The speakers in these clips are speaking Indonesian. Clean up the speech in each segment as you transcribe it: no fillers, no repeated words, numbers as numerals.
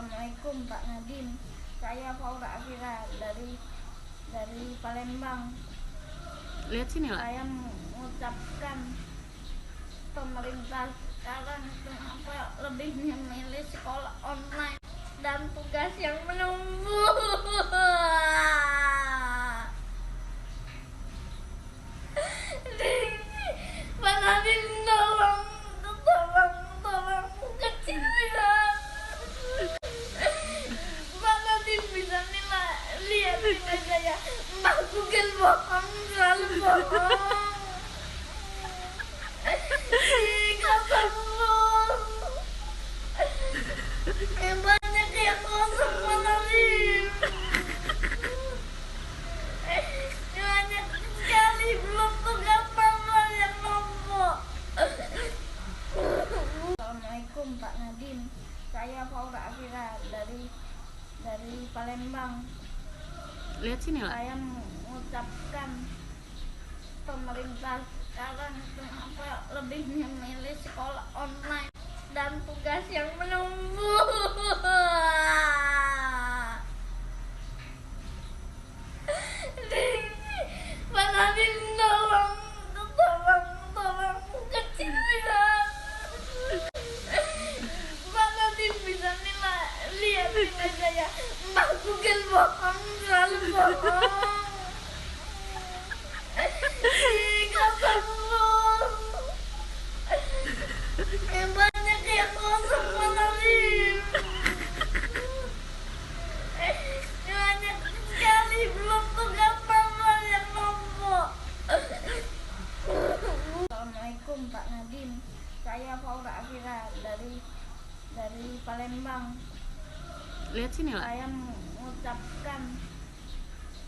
Assalamualaikum Pak Nadiem, saya Faura Afira dari Palembang. Lihat sini lah. Saya mengucapkan pemerintah sekarang kenapa lebih memilih sekolah online dan tugas yang menumpuk. Pak Nadiem, tolong kecilin. Pak Nadiem bisa lihat nilai saya. Mbak Google bohong, selalu bohong. Kata bohong. Banyak yang kosong, Pak Nadiem. Banyak sekali belum tugas apa yang numpuk. Assalamualaikum Pak Nadiem, saya Faura Afira dari Palembang. Lihat sini lah. Saya mengucapkan pemerintah sekarang kenapa lebih memilih sekolah online dan tugas yang menumpuk. Pak Nadiem, tolong kecilin. Pak Nadiem bisa lihat nilai saya. Mbak Google bohong, selalu bohong. Kata bohong. Banyak yang kosong, Pak Nadiem. Banyak sekali belum tugas apa yang numpuk. Assalamualaikum Pak Nadiem, saya Faura Afira dari Palembang. Lihat sini lah. Saya mengucapkan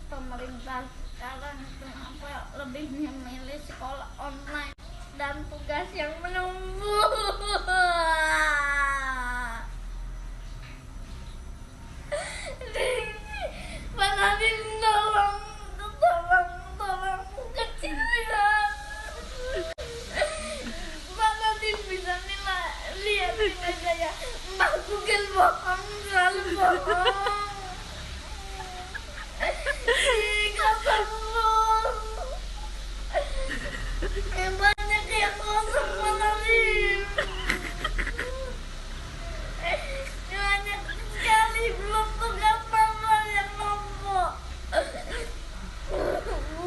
pemerintah sekarang kenapa lebih memilih sekolah online dan tugas yang menumpuk. Pak Nadiem, tolong kecilin. Pak Nadiem bisa lihat nilai saya. Mbak Google bohong, selalu bohong. Kata bohong. Banyak yang kosong, Pak Nadiem. Banyak sekali belum tugas apa yang numpuk.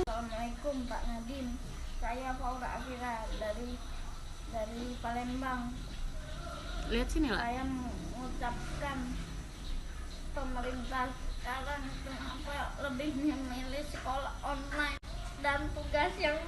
Assalamualaikum Pak Nadiem, saya Faura Afira dari Palembang. Lihat sini lah. Saya mengucapkan pemerintah sekarang kenapa lebih memilih sekolah online dan tugas yang